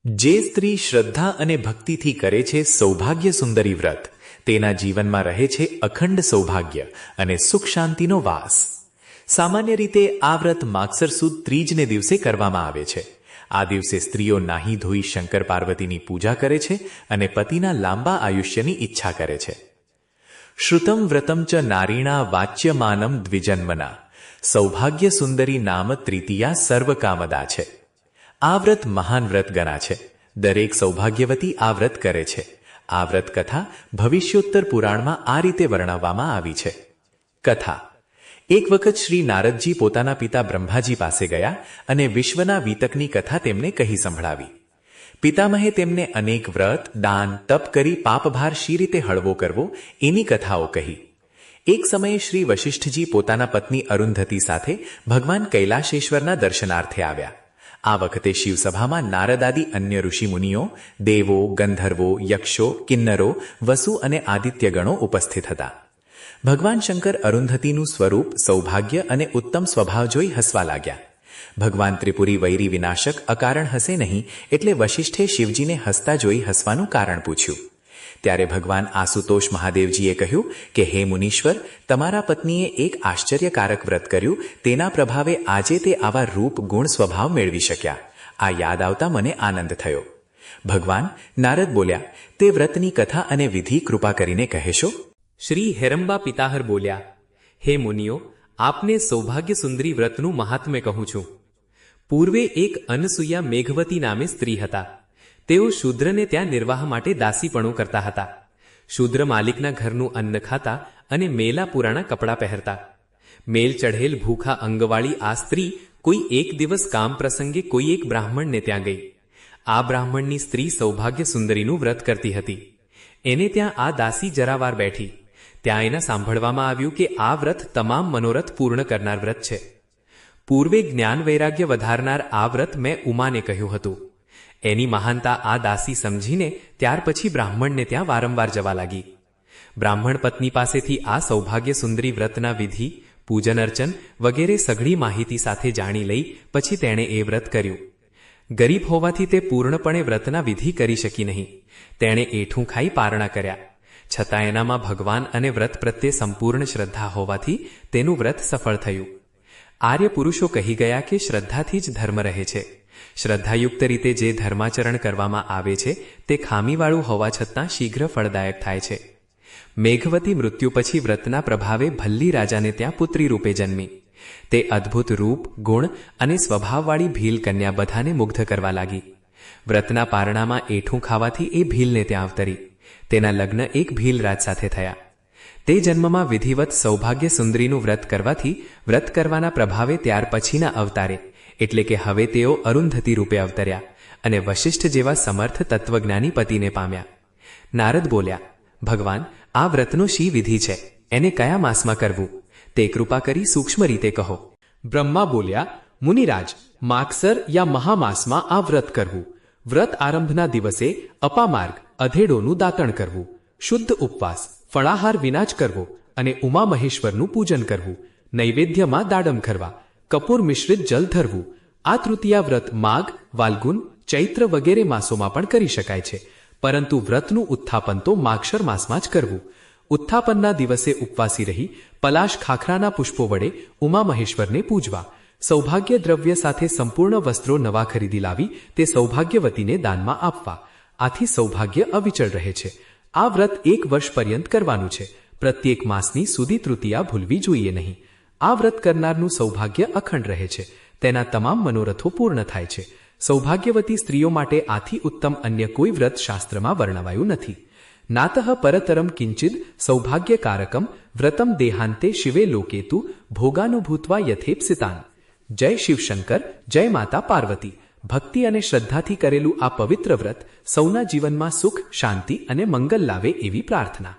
જે સ્ત્રી શ્રદ્ધા અને ભક્તિથી કરે છે સૌભાગ્ય સુંદરી વ્રત, તેના જીવનમાં રહે છે અખંડ સૌભાગ્ય અને સુખ શાંતિનો વાસ. સામાન્ય રીતે આ વ્રત માગસર સુદ ત્રીજને દિવસે કરવામાં આવે છે. આ દિવસે સ્ત્રીઓ નાહી ધોઈ શંકર પાર્વતીની પૂજા કરે છે અને પતિના લાંબા આયુષ્યની ઈચ્છા કરે છે. શ્રુતમ વ્રતમ ચ નારીણા વાચ્યમાનમ દ્વિજન્મના સૌભાગ્ય સુંદરી નામ તૃતીયા સર્વકામદા છે. આ વ્રત મહાન વ્રત ગણા છે. દરેક સૌભાગ્યવતી આ વ્રત કરે છે. આ વ્રત કથા ભવિષ્યોત્તર પુરાણમાં આ રીતે વર્ણવવામાં આવી છે. કથા: એક વખત શ્રી નારદજી પોતાના પિતા બ્રહ્માજી પાસે ગયા અને વિશ્વના વિતકની કથા તેમને કહી સંભળાવી. પિતામહે તેમને અનેક વ્રત, દાન, તપ કરી પાપભાર શી રીતે હળવો કરવો એની કથાઓ કહી. એક સમયે શ્રી વશિષ્ઠજી પોતાના પત્ની અરુંધતી સાથે ભગવાન કૈલાશેશ્વરના દર્શનાર્થે આવ્યા. આ વખતે શિવસભામાં નારદાદી અન્ય ઋષિમુનિઓ, દેવો, ગંધર્વો, યક્ષો, કિન્નરો, વસુ અને આદિત્યગણો ઉપસ્થિત હતા. ભગવાન શંકર અરુંધતીનું સ્વરૂપ, સૌભાગ્ય અને ઉત્તમ સ્વભાવ જોઈ હસવા લાગ્યા. ભગવાન ત્રિપુરી વૈરી વિનાશક અકારણ હસે નહીં, એટલે વશિષ્ઠે શિવજીને હસતા જોઈ હસવાનું કારણ પૂછ્યું. ત્યારે ભગવાન આસુતોષ મહાદેવજીએ કહ્યું કે હે મુનીશ્વર, તમારા પત્નીએ એક આશ્ચર્યકારક વ્રત કર્યું, તેના પ્રભાવે આજે તે આવા રૂપ, ગુણ, સ્વભાવ મેળવી શક્યા. આ યાદ આવતા મને આનંદ થયો. ભગવાન નારદ બોલ્યા, તે વ્રતની કથા અને વિધિ કૃપા કરીને કહેશો? શ્રી હેરંબા પિતાહર બોલ્યા, હે મુનિઓ, આપને સૌભાગ્ય સુંદરી વ્રતનું મહાત્મ્ય કહું છું. પૂર્વે એક અનસૂયા મેઘવતી નામે સ્ત્રી હતા. તેઓ શૂદ્રને ત્યાં નિર્વાહ માટે દાસીપણું કરતા હતા. શૂદ્ર માલિકના ઘરનું અન્ન ખાતા અને મેલા પુરાણા કપડાં પહેરતા. મેલ ચઢેલ ભૂખા અંગવાળી આ સ્ત્રી કોઈ એક દિવસ કામ પ્રસંગે કોઈ એક બ્રાહ્મણને ત્યાં ગઈ. આ બ્રાહ્મણની સ્ત્રી સૌભાગ્ય સુંદરીનું વ્રત કરતી હતી. એને ત્યાં આ દાસી જરાવાર બેઠી. ત્યાં એને સાંભળવામાં આવ્યું કે આ વ્રત તમામ મનોરથ પૂર્ણ કરનાર વ્રત છે. પૂર્વે જ્ઞાન વૈરાગ્ય વધારનાર આ વ્રત મેં ઉમાને કહ્યું હતું. એની મહાનતા આ દાસી સમજીને ત્યાર પછી બ્રાહ્મણને ત્યાં વારંવાર જવા લાગી. બ્રાહ્મણ પત્ની પાસેથી આ સૌભાગ્ય સુંદરી વ્રતના વિધિ, પૂજન અર્ચન વગેરે સઘળી માહિતી સાથે જાણી લઈ પછી તેણે એ વ્રત કર્યું. ગરીબ હોવાથી તે પૂર્ણપણે વ્રતના વિધિ કરી શકી નહીં. તેણે એઠું ખાઈ પારણા કર્યા. છતાં એનામાં ભગવાન અને વ્રત પ્રત્યે સંપૂર્ણ શ્રદ્ધા હોવાથી તેનું વ્રત સફળ થયું. આર્ય પુરુષો કહી ગયા કે શ્રદ્ધાથી જ ધર્મ રહે છે. શ્રદ્ધાયુક્ત રીતે જે ધર્માચરણ કરવામાં આવે છે તે ખામીવાળું હોવા છતાં શીઘ્ર ફળદાયક થાય છે. મેઘવતી મૃત્યુ પછી વ્રતના પ્રભાવે ભલ્લી રાજાને ત્યાં પુત્રી રૂપે જન્મી. તે અદ્ભુત રૂપ, ગુણ અને સ્વભાવવાળી ભીલ કન્યા બધાને મુગ્ધ કરવા લાગી. વ્રતના પારણામાં એઠું ખાવાથી એ ભીલને ત્યાં અવતરી. તેના લગ્ન એક ભીલરાજ સાથે થયા. તે જન્મમાં વિધિવત સૌભાગ્ય સુંદરીનું વ્રત કરવાથી વ્રત કરવાના પ્રભાવે ત્યાર પછીના અવતારે એટલે કે હવે તેઓ અરુંધતી રૂપે અવતર્યા અને વશિષ્ઠ જેવા સમર્થ તત્વજ્ઞાની પતિને પામ્યા. નારદ બોલ્યા, ભગવાન, આ વ્રતનો શી વિધિ છે? એને કયા માસમાં કરવું? તે કૃપા કરી સૂક્ષ્મ રીતે કહો. બ્રહ્મા બોલ્યા, મુનિરાજ, માગસર યા મહામાસમાં આ વ્રત કરવું. વ્રત આરંભના દિવસે અપામાર્ગ અધેડોનું દાતણ કરવું, શુદ્ધ ઉપવાસ, ફળાહાર વિના જ કરવો અને ઉમા મહેશ્વરનું પૂજન કરવું. નૈવેદ્યમાં દાડમ કરવા, કપૂર મિશ્રિત જલ ધરવું. આ તૃતીયા વ્રત માઘ, વાલ્ગુન, ચૈત્ર વગેરે માસોમાં પણ કરી શકાય છે, પરંતુ વ્રતનું ઉત્થાપન તો માગશર માસમાં જ કરવું. ઉત્થાપનના દિવસે ઉપવાસી રહી પલાશ ખાખરાના પુષ્પો વડે ઉમા મહેશ્વરને પૂજવા. સૌભાગ્ય દ્રવ્ય સાથે સંપૂર્ણ વસ્ત્રો નવા ખરીદી લાવી તે સૌભાગ્યવતીને દાનમાં આપવા. આથી સૌભાગ્ય અવિચળ રહે છે. આ વ્રત 1 વર્ષ પર્યંત કરવાનું છે. પ્રત્યેક માસની સુધી તૃતીયા ભૂલવી જોઈએ નહીં. આ વ્રત કરનારનું સૌભાગ્ય અખંડ રહે છે. તેના તમામ મનોરથો પૂર્ણ થાય છે. સૌભાગ્યવતી સ્ત્રીઓ માટે આથી ઉત્તમ અન્ય કોઈ વ્રત શાસ્ત્રમાં વર્ણવાયું નથી. નાતઃ પરતરમ કિંચિદ સૌભાગ્યકારકમ વ્રતમ દેહાંતે શિવે લોકેતુ ભોગાનુભૂત્વા યથેપ્સિતાન. જય શિવશંકર, જય માતા પાર્વતી. ભક્તિ અને શ્રદ્ધાથી કરેલું આ પવિત્ર વ્રત સૌના જીવનમાં સુખ, શાંતિ અને મંગલ લાવે એવી પ્રાર્થના.